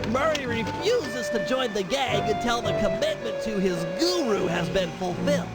Murray refuses to join the gang until the commitment to his guru has been fulfilled.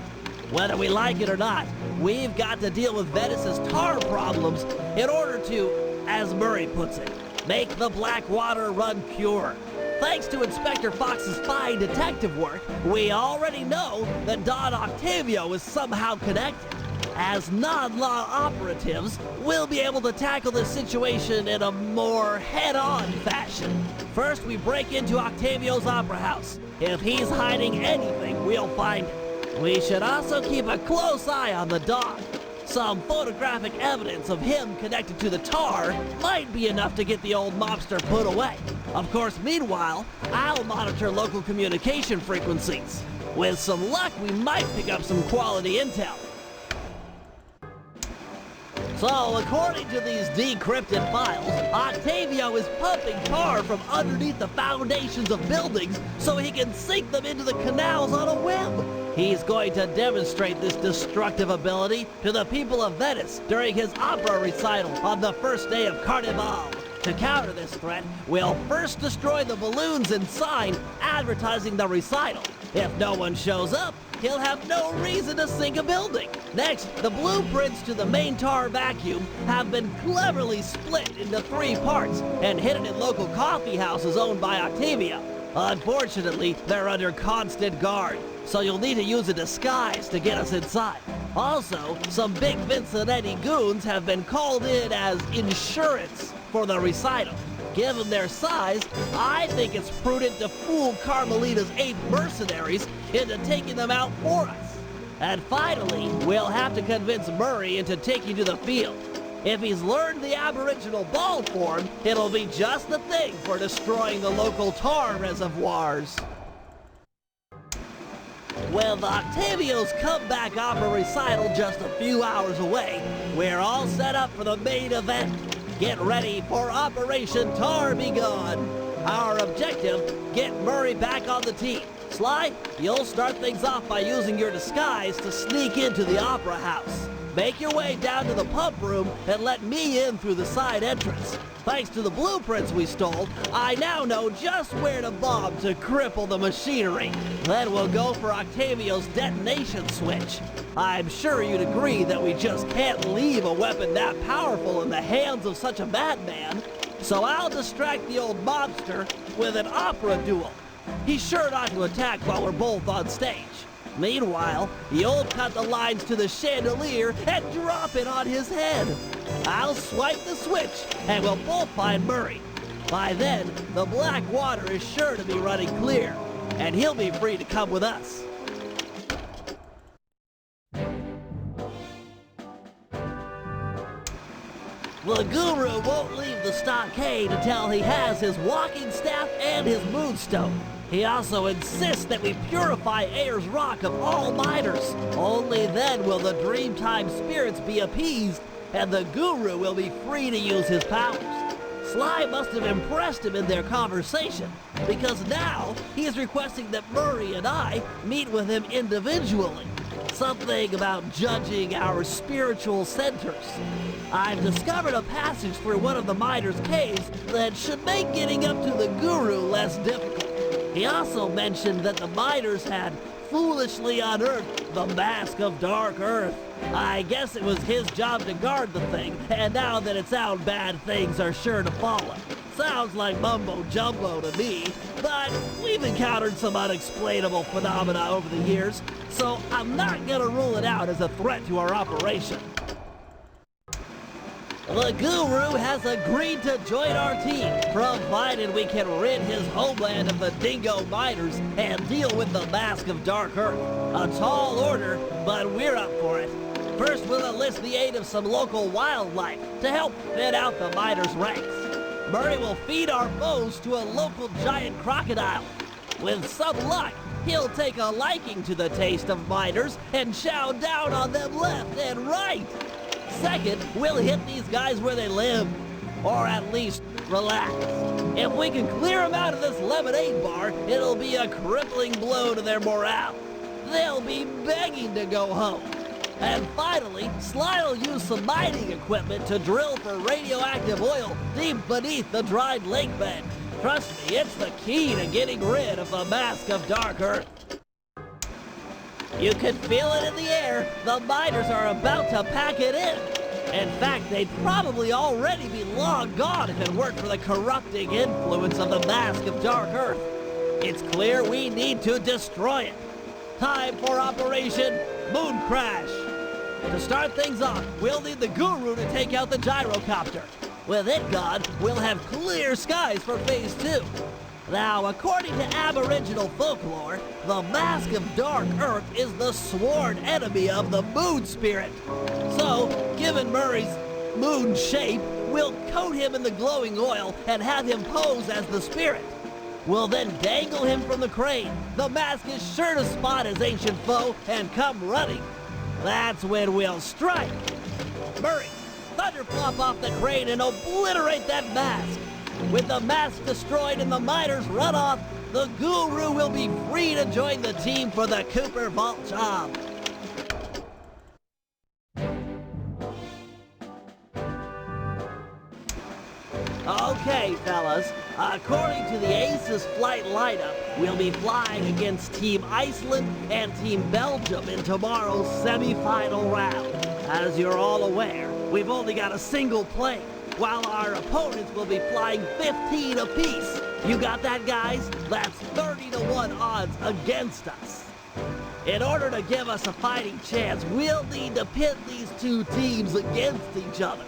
Whether we like it or not, we've got to deal with Venice's tar problems in order to, as Murray puts it, make the black water run pure. Thanks to Inspector Fox's fine detective work, we already know that Don Octavio is somehow connected. As non-law operatives, we'll be able to tackle this situation in a more head-on fashion. First, we break into Octavio's opera house. If he's hiding anything, we'll find it. We should also keep a close eye on the dog. Some photographic evidence of him connected to the tar might be enough to get the old mobster put away. Of course, meanwhile, I'll monitor local communication frequencies. With some luck, we might pick up some quality intel. So, according to these decrypted files, Octavio is pumping tar from underneath the foundations of buildings so he can sink them into the canals on a whim. He's going to demonstrate this destructive ability to the people of Venice during his opera recital on the first day of Carnival. To counter this threat, we'll first destroy the balloons and sign advertising the recital. If no one shows up, he'll have no reason to sink a building. Next, the blueprints to the main tar vacuum have been cleverly split into 3 parts and hidden in local coffee houses owned by Octavio. Unfortunately, they're under constant guard, so you'll need to use a disguise to get us inside. Also, some big Vincenetti goons have been called in as insurance for the recital. Given their size, I think it's prudent to fool Carmelita's 8 mercenaries into taking them out for us. And finally, we'll have to convince Murray into taking to the field. If he's learned the Aboriginal ball form, it'll be just the thing for destroying the local tar reservoirs. With Octavio's comeback opera recital just a few hours away, we're all set up for the main event. Get ready for Operation Tar Be Gone. Our objective, get Murray back on the team. Sly, you'll start things off by using your disguise to sneak into the opera house. Make your way down to the pump room and let me in through the side entrance. Thanks to the blueprints we stole, I now know just where to bomb to cripple the machinery. Then we'll go for Octavio's detonation switch. I'm sure you'd agree that we just can't leave a weapon that powerful in the hands of such a madman. So I'll distract the old mobster with an opera duel. He's sure not to attack while we're both on stage. Meanwhile, you'll cut the lines to the chandelier and drop it on his head. I'll swipe the switch, and we'll both find Murray. By then, the black water is sure to be running clear, and he'll be free to come with us. The guru won't leave the stockade until he has his walking staff and his moonstone. He also insists that we purify Ayers Rock of all miners. Only then will the Dreamtime spirits be appeased, and the guru will be free to use his powers. Sly must have impressed him in their conversation, because now he is requesting that Murray and I meet with him individually. Something about judging our spiritual centers. I've discovered a passage through one of the miners' caves that should make getting up to the guru less difficult. He also mentioned that the miners had foolishly unearthed the Mask of Dark Earth. I guess it was his job to guard the thing, and now that it's out, bad things are sure to follow. Sounds like mumbo-jumbo to me, but we've encountered some unexplainable phenomena over the years, so I'm not gonna rule it out as a threat to our operation. The guru has agreed to join our team, provided we can rid his homeland of the dingo miners and deal with the Mask of Dark Earth. A tall order, but we're up for it. First, we'll enlist the aid of some local wildlife to help thin out the miners' ranks. Murray will feed our foes to a local giant crocodile. With some luck, he'll take a liking to the taste of miners and chow down on them left and right. Second, we'll hit these guys where they live, or at least relax. If we can clear them out of this lemonade bar, it'll be a crippling blow to their morale. They'll be begging to go home. And finally, Sly will use some mining equipment to drill for radioactive oil deep beneath the dried lake bed. Trust me, it's the key to getting rid of the Mask of Dark Earth. You can feel it in the air. The miners are about to pack it in. In fact, they'd probably already be long gone if it weren't for the corrupting influence of the Mask of Dark Earth. It's clear we need to destroy it. Time for Operation Moon Crash. To start things off, we'll need the Guru to take out the gyrocopter. With it gone, we'll have clear skies for Phase 2. Now, according to Aboriginal folklore, the Mask of Dark Earth is the sworn enemy of the moon spirit. So, given Murray's moon shape, we'll coat him in the glowing oil and have him pose as the spirit. We'll then dangle him from the crane. The mask is sure to spot his ancient foe and come running. That's when we'll strike. Murray, thunderplop off the crane and obliterate that mask. With the mask destroyed and the miners run off, the Guru will be free to join the team for the Cooper Vault job. Okay, fellas. According to the Aces flight lineup, we'll be flying against Team Iceland and Team Belgium in tomorrow's semi-final round. As you're all aware, we've only got a single plane, while our opponents will be flying 15 apiece. You got that, guys? That's 30-to-1 odds against us. In order to give us a fighting chance, we'll need to pit these two teams against each other.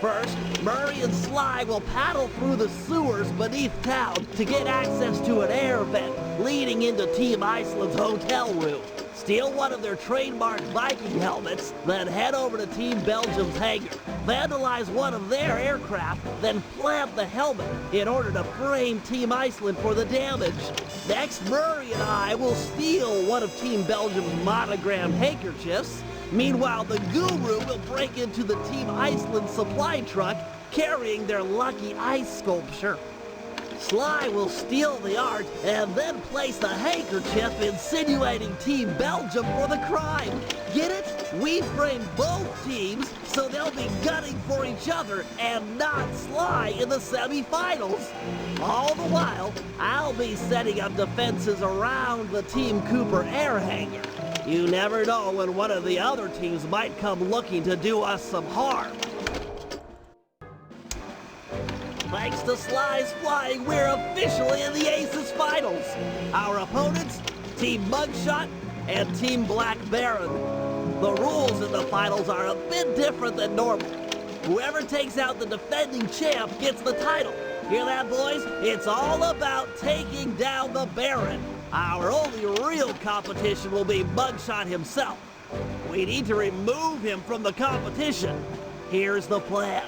First, Murray and Sly will paddle through the sewers beneath town to get access to an air vent leading into Team Iceland's hotel room. Steal one of their trademark Viking helmets, then head over to Team Belgium's hangar. Vandalize one of their aircraft, then plant the helmet in order to frame Team Iceland for the damage. Next, Murray and I will steal one of Team Belgium's monogrammed handkerchiefs. Meanwhile, the Guru will break into the Team Iceland supply truck carrying their lucky ice sculpture. Sly will steal the art and then place the handkerchief insinuating Team Belgium for the crime. Get it? We framed both teams so they'll be gunning for each other and not Sly in the semifinals. All the while, I'll be setting up defenses around the Team Cooper air hangar. You never know when one of the other teams might come looking to do us some harm. Thanks to Sly's flying, we're officially in the Aces Finals. Our opponents, Team Mugshot and Team Black Baron. The rules in the finals are a bit different than normal. Whoever takes out the defending champ gets the title. Hear that, boys? It's all about taking down the Baron. Our only real competition will be Mugshot himself. We need to remove him from the competition. Here's the plan.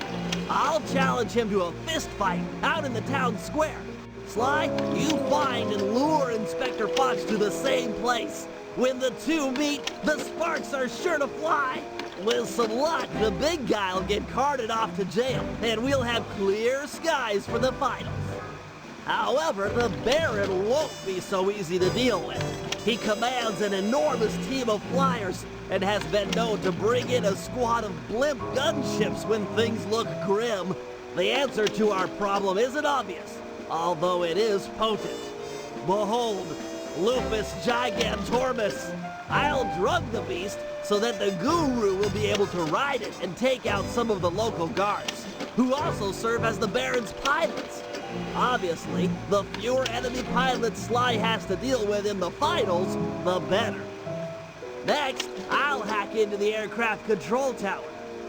I'll challenge him to a fist fight out in the town square. Sly, you find and lure Inspector Fox to the same place. When the two meet, the sparks are sure to fly. With some luck, the big guy will get carted off to jail, and we'll have clear skies for the finals. However, the Baron won't be so easy to deal with. He commands an enormous team of flyers and has been known to bring in a squad of blimp gunships when things look grim. The answer to our problem isn't obvious, although it is potent. Behold, Lupus Gigantormus. I'll drug the beast so that the Guru will be able to ride it and take out some of the local guards, who also serve as the Baron's pilots. Obviously, the fewer enemy pilots Sly has to deal with in the finals, the better. Next, I'll hack into the aircraft control tower.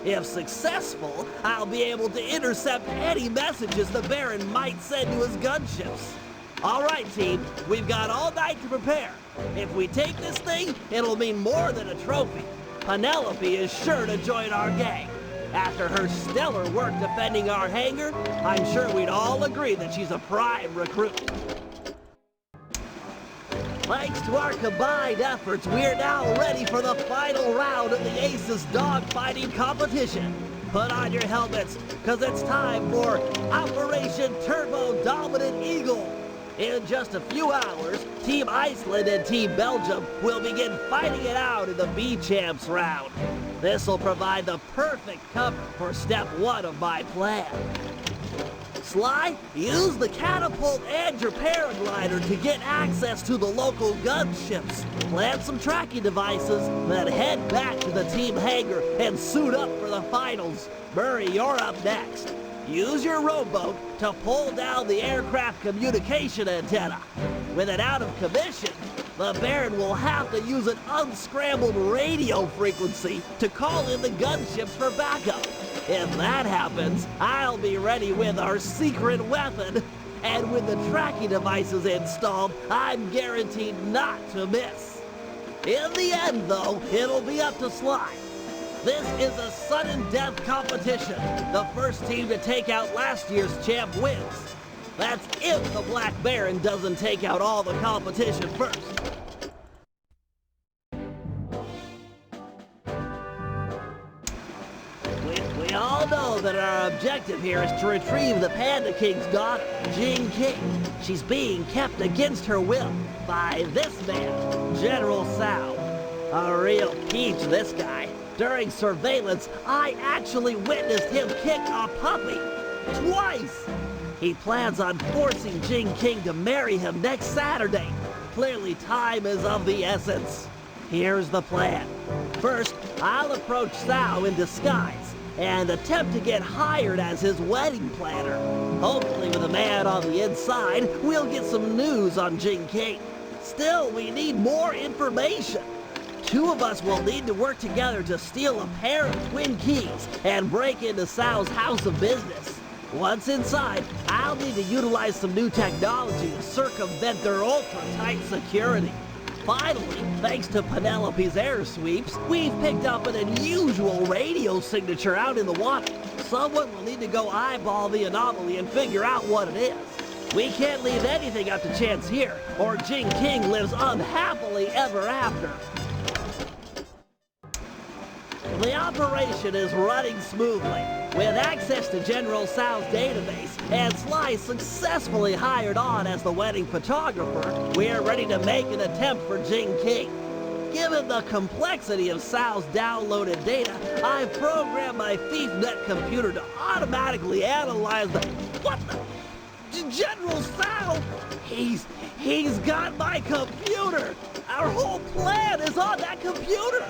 If successful, I'll be able to intercept any messages the Baron might send to his gunships. All right, team, we've got all night to prepare. If we take this thing, it'll mean more than a trophy. Penelope is sure to join our gang. After her stellar work defending our hangar, I'm sure we'd all agree that she's a prime recruit. Thanks to our combined efforts, we're now ready for the final round of the Aces dogfighting competition. Put on your helmets, because it's time for Operation Turbo Dominant Eagle. In just a few hours, Team Iceland and Team Belgium will begin fighting it out in the B-Champs round. This will provide the perfect cover for step 1 of my plan. Sly, use the catapult and your paraglider to get access to the local gunships. Plant some tracking devices, then head back to the team hangar and suit up for the finals. Murray, you're up next. Use your rowboat to pull down the aircraft communication antenna. With it out of commission, the Baron will have to use an unscrambled radio frequency to call in the gunships for backup. If that happens, I'll be ready with our secret weapon. And with the tracking devices installed, I'm guaranteed not to miss. In the end, though, it'll be up to Sly. This is a sudden death competition. The first team to take out last year's champ wins. That's if the Black Baron doesn't take out all the competition first. We all know that our objective here is to retrieve the Panda King's daughter, Jing King. She's being kept against her will by this man, General Sao. A real peach, this guy. During surveillance, I actually witnessed him kick a puppy. Twice! He plans on forcing Jing King to marry him next Saturday. Clearly, time is of the essence. Here's the plan. First, I'll approach Sao in disguise and attempt to get hired as his wedding planner. Hopefully, with a man on the inside, we'll get some news on Jing King. Still, we need more information. 2 of us will need to work together to steal a pair of twin keys and break into Sao's house of business. Once inside, I'll need to utilize some new technology to circumvent their ultra-tight security. Finally, thanks to Penelope's air sweeps, we've picked up an unusual radio signature out in the water. Someone will need to go eyeball the anomaly and figure out what it is. We can't leave anything up to chance here, or Jing King lives unhappily ever after. The operation is running smoothly. With access to General Sao's database and Sly successfully hired on as the wedding photographer, we're ready to make an attempt for Jing King. Given the complexity of Sao's downloaded data, I've programmed my ThiefNet computer to automatically analyze the... What the... General Sao! He's got my computer! Our whole plan is on that computer!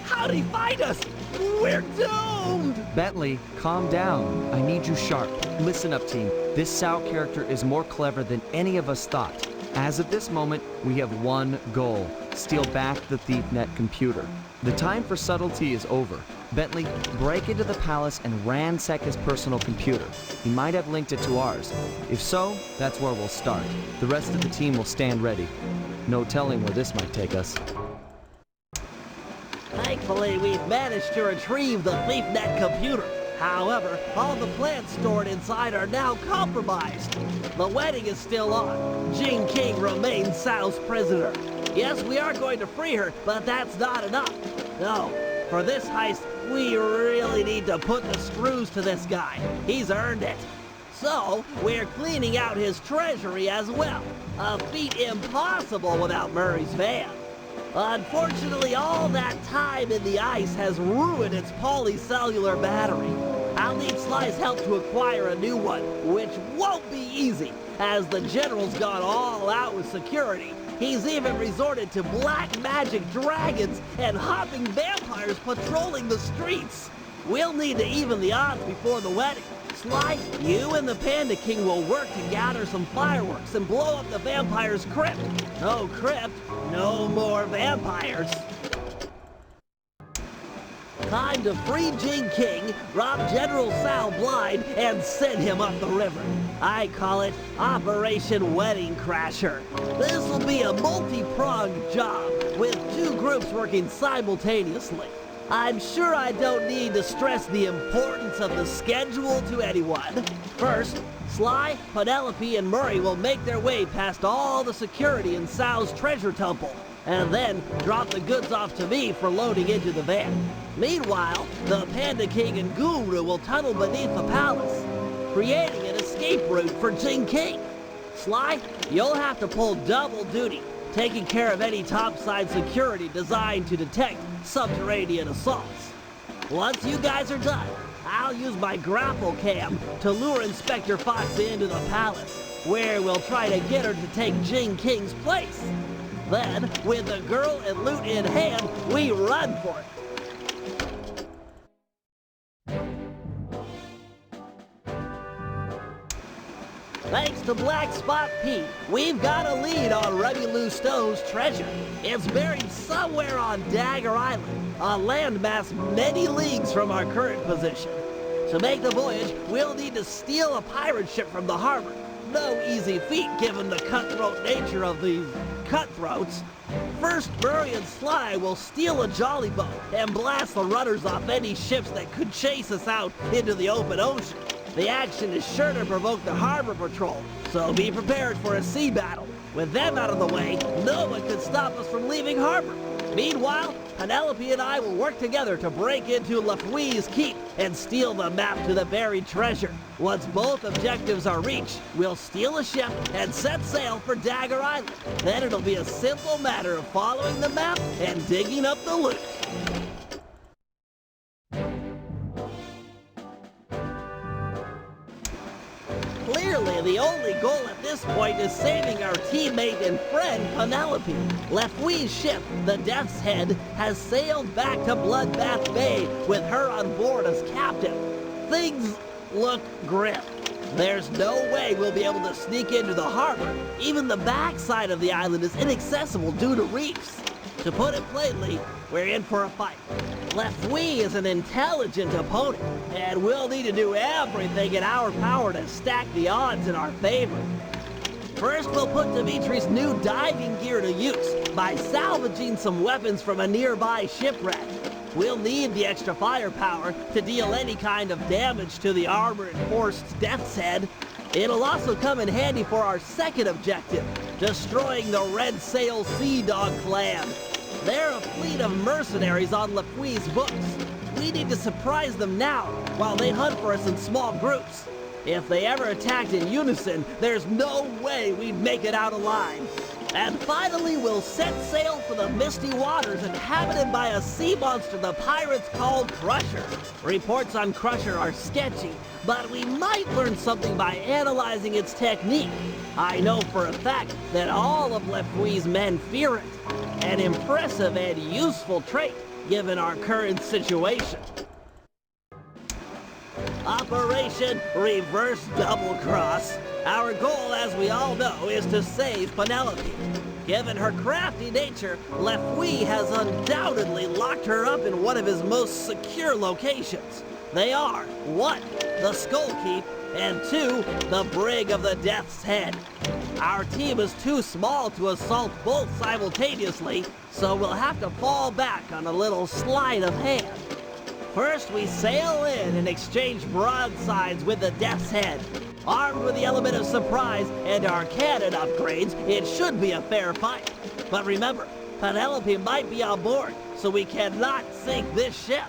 How'd he find us? We're doomed! Bentley, calm down. I need you sharp. Listen up, team. This Sao character is more clever than any of us thought. As of this moment, we have one goal. Steal back the ThiefNet computer. The time for subtlety is over. Bentley, break into the palace and ransack his personal computer. He might have linked it to ours. If so, that's where we'll start. The rest of the team will stand ready. No telling where this might take us. Thankfully, we've managed to retrieve the ThiefNet computer. However, all the plans stored inside are now compromised. The wedding is still on. Jing King remains Sao's prisoner. Yes, we are going to free her, but that's not enough. No, for this heist, we really need to put the screws to this guy. He's earned it. So, we're cleaning out his treasury as well. A feat impossible without Murray's van. Unfortunately, all that time in the ice has ruined its polycellular battery. I'll need Sly's help to acquire a new one, which won't be easy, as the General's gone all out with security. He's even resorted to black magic dragons and hopping vampires patrolling the streets. We'll need to even the odds before the wedding. Sly, you and the Panda King will work to gather some fireworks and blow up the vampire's crypt. No crypt, no more vampires. Time to free Jing King, rob General Sao blind, and send him up the river. I call it Operation Wedding Crasher. This will be a multi-pronged job, with 2 groups working simultaneously. I'm sure I don't need to stress the importance of the schedule to anyone. First, Sly, Penelope, and Murray will make their way past all the security in Sao's treasure temple, and then drop the goods off to me for loading into the van. Meanwhile, the Panda King and Guru will tunnel beneath the palace, creating an escape route for Jing King. Sly, you'll have to pull double duty, taking care of any topside security designed to detect subterranean assaults. Once you guys are done, I'll use my grapple cam to lure Inspector Foxy into the palace, where we'll try to get her to take Jing King's place. Then, with the girl and loot in hand, we run for it. Thanks to Black Spot Pete, we've got a lead on Remy Lou Stowe's treasure. It's buried somewhere on Dagger Island, a landmass many leagues from our current position. To make the voyage, we'll need to steal a pirate ship from the harbor. No easy feat given the cutthroat nature of these cutthroats. First, Murray and Sly will steal a jolly boat and blast the rudders off any ships that could chase us out into the open ocean. The action is sure to provoke the harbor patrol, so be prepared for a sea battle. With them out of the way, no one can stop us from leaving harbor. Meanwhile, Penelope and I will work together to break into Lafouille's keep and steal the map to the buried treasure. Once both objectives are reached, we'll steal a ship and set sail for Dagger Island. Then it'll be a simple matter of following the map and digging up the loot. Clearly, the only goal at this point is saving our teammate and friend, Penelope. Lafouille's ship, the Death's Head, has sailed back to Bloodbath Bay with her on board as captain. Things look grim. There's no way we'll be able to sneak into the harbor. Even the backside of the island is inaccessible due to reefs. To put it plainly, we're in for a fight. Lafouille is an intelligent opponent, and we'll need to do everything in our power to stack the odds in our favor. First, we'll put Dimitri's new diving gear to use by salvaging some weapons from a nearby shipwreck. We'll need the extra firepower to deal any kind of damage to the armor-enforced Death's Head. It'll also come in handy for our second objective, destroying the Red Sail Sea Dog clan. They're a fleet of mercenaries on Lafouille's books. We need to surprise them now while they hunt for us in small groups. If they ever attacked in unison, there's no way we'd make it out alive. And finally, we'll set sail for the misty waters inhabited by a sea monster the pirates call Crusher. Reports on Crusher are sketchy, but we might learn something by analyzing its technique. I know for a fact that all of Lafouille's men fear it. An impressive and useful trait, given our current situation. Operation Reverse Double Cross. Our goal, as we all know, is to save Penelope. Given her crafty nature, Lafouille has undoubtedly locked her up in one of his most secure locations. They are 1. The Skull Keep, and 2. The Brig of the Death's Head. Our team is too small to assault both simultaneously, so we'll have to fall back on a little sleight of hand. First, we sail in and exchange broadsides with the Death's Head. Armed with the element of surprise and our cannon upgrades, it should be a fair fight. But remember, Penelope might be on board, so we cannot sink this ship.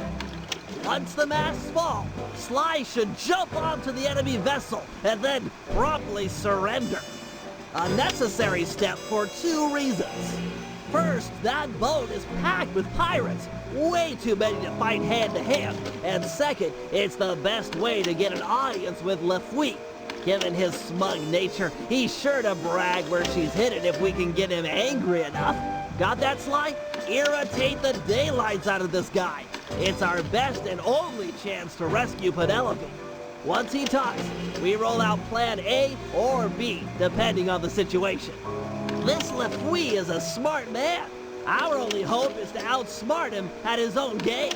Once the masts fall, Sly should jump onto the enemy vessel and then promptly surrender. A necessary step for 2 reasons. First, that boat is packed with pirates, way too many to fight hand-to-hand. And second, it's the best way to get an audience with Lafouille. Given his smug nature, he's sure to brag where she's hidden if we can get him angry enough. Got that, Sly? Irritate the daylights out of this guy. It's our best and only chance to rescue Penelope. Once he talks, we roll out plan A or B, depending on the situation. This Lafouille is a smart man. Our only hope is to outsmart him at his own game.